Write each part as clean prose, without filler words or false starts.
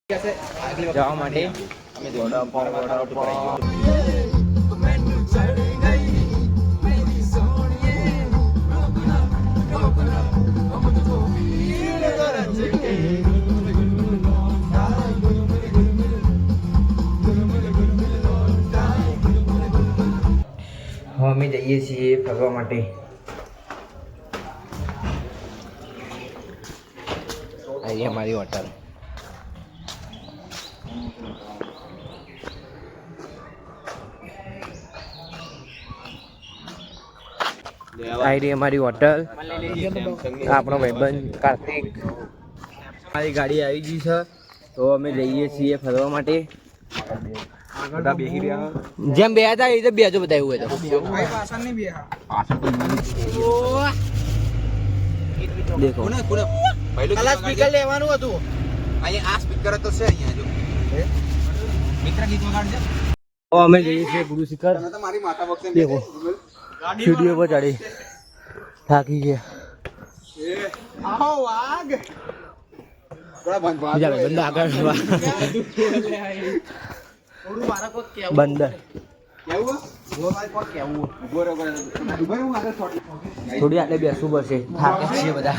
જવા માટે અમે જઈએ છીએ ફરવા માટે. અહીંયા અમારી હોટલ. આવી રહી અમારી હોટલ. આપણો ભાઈબંધ કાર્તિક. મારી ગાડી આવી ગઈ છે તો અમે જઈએ છીએ ફરવા માટે. જેમ બે હતા એ રીતે બેજો બધા એવું હોય તો દેખો સ્પીકર લેવાનું હતું. અહીંયા આ સ્પીકર તો છે. અહીંયા જો મિત્ર ગીત વગાડજે. અમે જઈએ છીએ ગુરુ શિખર. દેખો સ્ટુડિયો પર ચડી થાકી ગયા. બંધ આગળ બંદર થોડી આટલે બેસવું પડશે. થાકે છીએ બધા.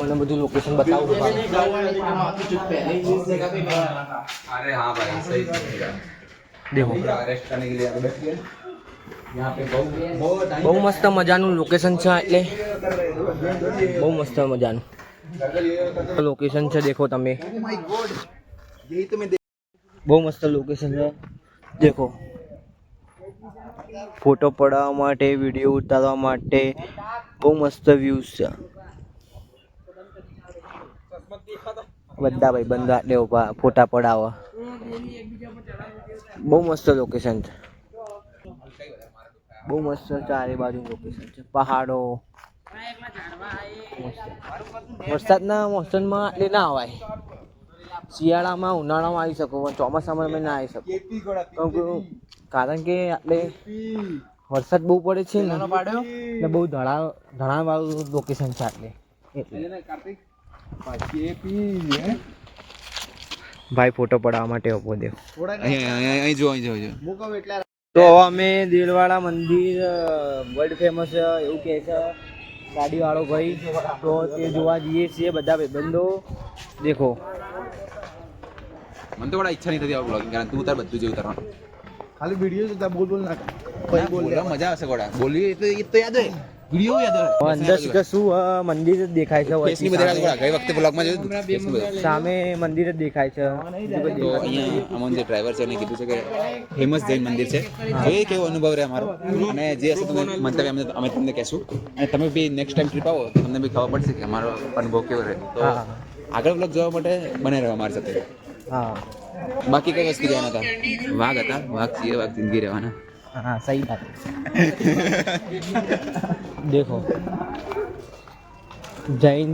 મને બધું લોકેશન બતાવું. देखो બહુ મસ્ત મજાનું લોકેશન છે. એટલે બહુ મસ્ત મજાનું લોકેશન છે. દેખો તમે બહુ મસ્ત લોકેશન છે. દેખો ફોટો પડાવવા માટે, વિડીયો ઉતારવા માટે બહુ મસ્ત વ્યૂઝ છે. બધા ભાઈ બંધા એટલે ઉભા ફોટા પડાવવા. બહુ મસ્ત લોકેશન છે. બહુ મસ્ત ચારે બાજુ લોકેશન છે. પહાડો. વરસાદના મોસમમાં એટલે ના આવાય. શિયાળામાં ઉનાળામાં આવી શકો પણ ચોમાસામાં તમે ના આવી શકો. કારણ કે એટલે વરસાદ બહુ પડે છે ને એટલે બહુ ધણાવાળું લોકેશન છે. એટલે ભાઈ ફોટો પડાવવા માટે ઉભો દેવો. તો અમે દિલવાડા મંદિર વર્લ્ડ ફેમસ એવું કહે છે ગાડી વાળો ભાઈ. તો તે જોવા જઈએ છીએ બધા ભાઈબંધો. દેખો મને તો બડા ઈચ્છા નહીં થતી આ બ્લોગિંગ કારણ તું તાર બધું જે ઉતારવાનું ખાલી વિડીયો જોતા બોલ ના કોઈ બોલ મજા આવશે ગોડા બોલી તો એ તો યાદ હોય વિડીયો યાદ હોય. અંદર શું મંદિર જ દેખાય છે. ફેસની બધા ગોડા ગઈ વખતે બ્લોગમાં જોયું ફેસની બધા સામે મંદિર જ દેખાય છે. તો અહીંયા અમન જે ડ્રાઈવર છે એને કીધું છે કે ફેમસ જૈન મંદિર છે. જોઈએ કેવો અનુભવ રહે અમારો. અને જે હશે તમે મંતવ્ય અમે તમને કહેશું. અને તમે બી નેક્સ્ટ ટાઈમ ટ્રીપ આવો તો તમને બી ખબર પડશે કે અમારો અનુભવ કેવો રહે. તો આગળ બ્લોગ જોવા માટે બને રહો અમારી સાથે. હા બાકી કઈ વસ્તુ કહેવાના હતા? વાઘ હતા. વાઘ છીએ, વાઘ જિંદગી રહેવાના. हाँ सही बात है. देखो जैन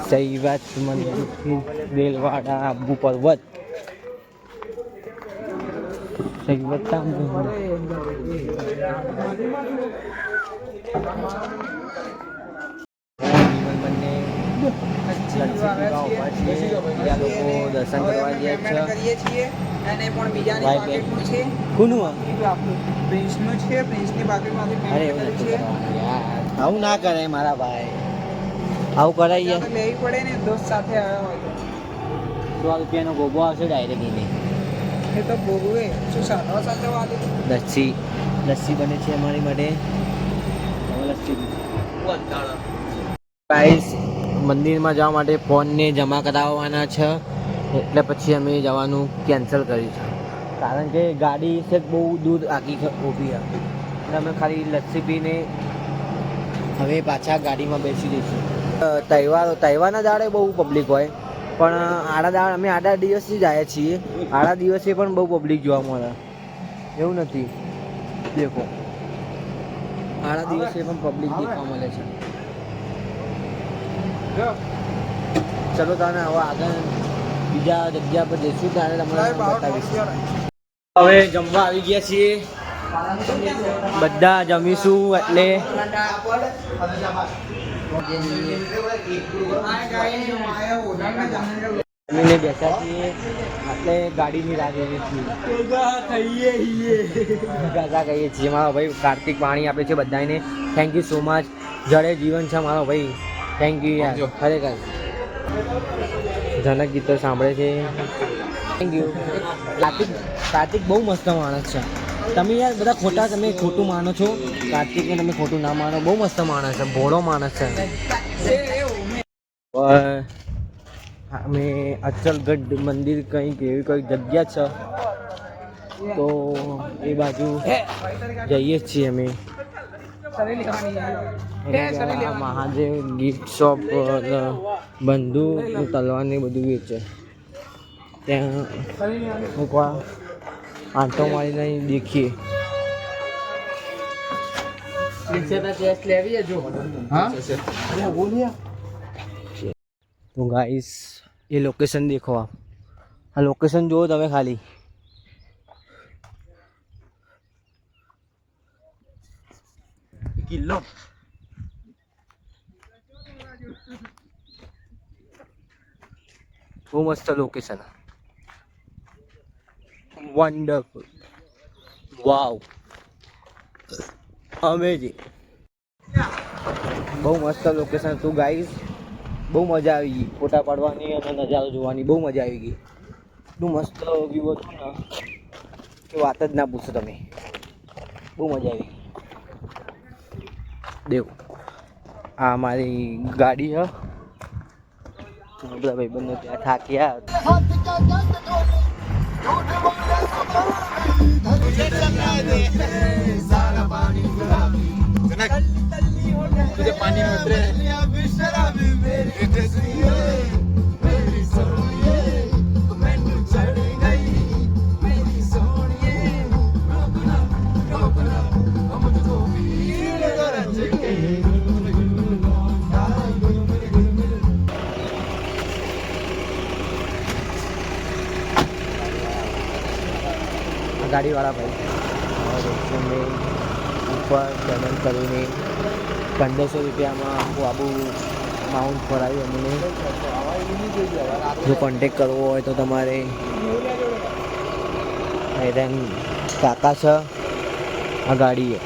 शैवात मंदिर दिलवाड़ा आबू पर्वत शैवता દર્શન કરવા ગયા છે. અને પણ બીજાની પાકેટનું છે. કોનું પ્રિન્સનું છે. પ્રિન્સની પાકેટમાંથી પેમેન્ટ છે. આવું ના કરાય મારા ભાઈ. આવું કરાય તો લેવી પડે ને. દોસ્ત સાથે આવ્યા હોય તો 100 રૂપિયાનો ગોબો આવશે ડાયરેક્ટ એને. એ તો ગોબુએ શું સાધવા સાથે વાળું લસ્સી બને છે અમારી માટે. લસ્સી ગાઈસ મંદિરમાં જવા માટે ફોનને જમા કરાવવાના છે. એટલે પછી અમે જવાનું કેન્સલ કર્યું છે. કારણ કે ગાડી છે બહુ દૂર આગી ઊભી હતી અને અમે ખાલી લસ્સી પીને હવે પાછા ગાડીમાં બેસી જઈશું. તહેવારના દાડે બહુ પબ્લિક હોય પણ અમે આડા દિવસથી જ આવ્યા છીએ. આડા દિવસે પણ બહુ પબ્લિક જોવા મળે એવું નથી. દેખો આડા દિવસે પણ પબ્લિક દેખવા મળે છે. ચલો તને હવે આગળ બીજા જગ્યા પર જઈશું ત્યારે તમને બતાવીશું. હવે જમવા આવી ગયા છીએ. બધા જમીશું એટલે જમીને બેઠા છીએ એટલે ગાડીની રાહ જોઈએ છીએ ગાતા કહીએ છીએ. મારો ભાઈ કાર્તિક પાણી આપે છે બધાને. Thank you so much. જડે જીવન છે મારો ભાઈ. થેન્ક યુ યાર ખરેખર. જનક ગીતો સાંભળે છે. Thank you. કાર્તિક બહુ મસ્ત માણસ છે. તમે યાર બધા ખોટા, તમે ખોટું માનો છો કાર્તિકને, તમે ખોટું ના માનો. બહુ મસ્ત માણસ છે, ભોળો માણસ છે. અમે અચલગઢ મંદિર કંઈક એવી કોઈ જગ્યા છે તો એ બાજુ જઈએ જ છીએ અમે. મહાદેવ ગિફ્ટ શોપ બંદૂક તલવાર ને બધું વેચે. ત્યાં એકવાર આંટો મારીને દેખીએ. તો ગાઈસ એ લોકેશન દેખો. આ લોકેશન જુઓ તમે ખાલી. કિલ્લો બહુ મસ્ત લોકેશન. વન્ડરફુલ. વાવ. અમેઝિંગ. બહુ મસ્ત લોકેશન હતું ગાઈસ. બહુ મજા આવી ગઈ ફોટા પાડવાની અને નજારો જોવાની. બહુ મજા આવી ગઈ. એટલું મસ્ત વ્યૂ હતું ને કે વાત જ ના પૂછો તમે. બહુ મજા આવી ગઈ. દેખો આ મારી ગાડી છે. બધા ભાઈબંધો ત્યાં થાક્યા. पानी में उतरे गाड़ी वाला भाई और उसमें ऊपर पेमेंट કરીને 1500 રૂપિયામાં આબુ માઉન્ટ પર આવ્યું અમને. જો કોન્ટેક કરવો હોય તો તમારે આયરન કાકા છે. આ ગાડી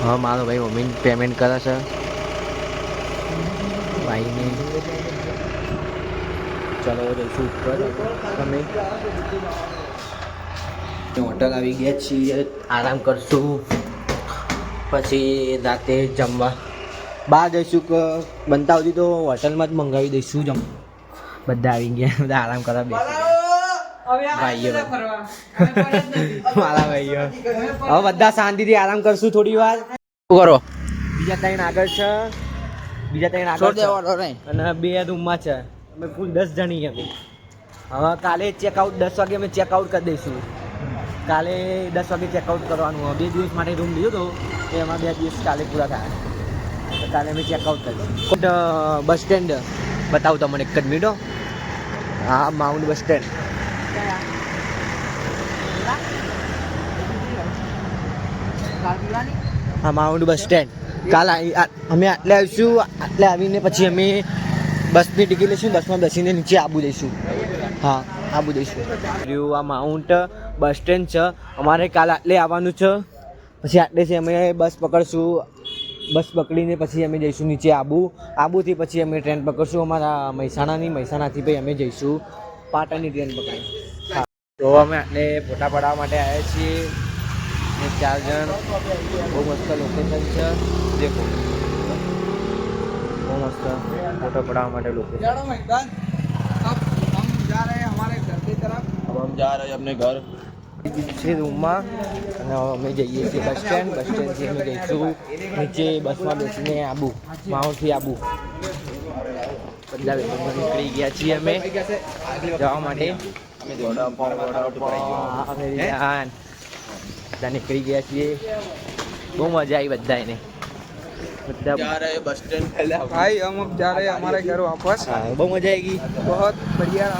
હા મારો ભાઈ મમ્મી પેમેન્ટ કરે છે ભાઈને. ચલો જઈશું ઉપર. તમે હોટલ આવી ગયા છીએ. આરામ કરશું પછી રાતે જમવા બહાર જઈશું કે બનતા સુધી તો હોટલમાં જ મંગાવી દઈશું. બધા આવી ગયા. બધા આરામ કરવા બેસી ભાઈઓ મારા ભાઈઓ. હવે બધા શાંતિથી આરામ કરશું થોડી વાર. શું કરો? બીજા ત્રણ આગળ છે. અને 2 રૂમમાં છે. અમે કુલ 10 જણી અમે. હવે કાલે ચેકઆઉટ 10 વાગે અમે ચેકઆઉટ કરી દઈશું. કાલે 10 વાગે ચેકઆઉટ કરવાનું. 2 દિવસ માટે રૂમ લીધો હતો એમાં 2 દિવસ કાલે પૂરા થાય તો કાલે અમે ચેકઆઉટ કરીશું. બસ સ્ટેન્ડ બતાવું તમને એક જ મિનિટ. હા માઉન્ટ બસ સ્ટેન્ડ. હા માઉન્ટ બસ સ્ટેન્ડ. કાલે અમે આટલે આવીશું. આટલે આવીને પછી અમે બસની ટિકિટ લઈશું. બસમાં બેસીને નીચે આબુ જઈશું. હા આબુ જઈશું. આ માઉન્ટ બસ સ્ટેન્ડ છે. અમારે કાલે આટલે આવવાનું છે. પછી આટલેથી અમે બસ પકડશું. બસ પકડીને પછી અમે જઈશું નીચે આબુ. આબુથી પછી અમે ટ્રેન પકડશું અમારા મહેસાણાની. મહેસાણાથી પછી અમે જઈશું પાટણની ટ્રેન પકડી. હા તો અમે આટલે ફોટા પાડવા માટે આવ્યા છીએ 4 જણ. બહુ મસ્ત લોકેશન છે. દેખો બહુ મસ્ત ફોટો પડાવવા માટે લોકેશન. अब हम जा रहे हैं अपने घर છે રૂમમાં અને અમે જઈએ છીએ બસ સ્ટેન્ડ. બસ સ્ટેન્ડથી અમે જઈશું નીચે બસમાં બેસીને આબુ. માઉન્ટથી આબુ. બધા નીકળી ગયા છીએ અમે જવા માટે. બધા નીકળી ગયા છીએ. બહુ મજા આવી બધાને. બધા जा रहे हैं बस स्टैंड पहले भाई हम अब जा रहे हैं हमारे घर वापस. બહુ મજા આવી ગઈ. बहुत बढ़िया.